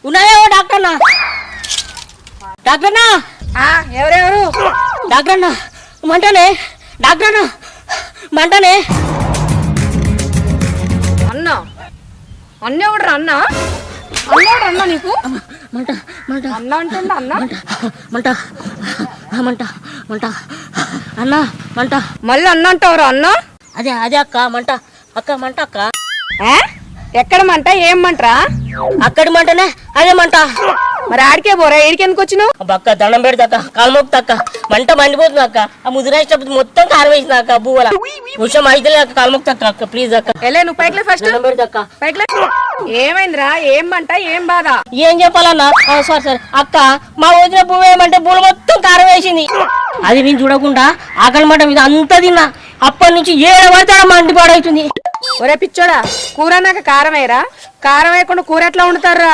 ఉన్నాయేమో డాక్టర్ అన్న. డాక్టర్ అన్న. ఎవరెవరు? డాక్టర్ అన్న మంటనే. డాక్టర్ అన్న మంటనే. అన్న అన్న ఎవడరా? అన్న అన్నోడు అన్న నీకు మంట మంట అన్న అంటే అన్న మంట మంట మంట అన్న మంట. మళ్ళీ అన్న అంటావురా? అన్న అదే అదే అక్క మంట. అక్క మంట అక్క. ఎక్కడ మంట? ఏం మంటరా? అక్కడి మంటనే అదే మంట. మరి ఆడికే పోరా, ఏడికి ఎందుకు వచ్చినావు? అక్క దండం పెడతాక కాలు మోపుతాక మంట మండిపోతుంది అక్క. ఆ ముదిరేసేటప్పుడు మొత్తం కారం వేసిన అక్క బువ్వల విషయం అయితే అక్క. కాలు మోపుతాక అక్క ప్లీజ్ అక్క. వెళ్ళే నువ్వు పైకి ఫస్ట్. దండం పెడతాక. పైకి ఏమైందిరా? ఏం మంట? ఏం బాధ? ఏం చెప్పాలన్నా? సారీ సార్ అక్క, మా వదిన పువ్వు వేయమంటే పూలు మొత్తం కారం వేసింది. అది నేను చూడకుండా ఆకలి మంట మీద అంతా తిన్నా. అప్పటి నుంచి 7 పడితే మండి పాడవుతుంది. ఒరే పిచ్చోడా, కూర అన్నాక కారం వేయరా? కారం వేయకుండా కూర ఎట్లా వండుతారా?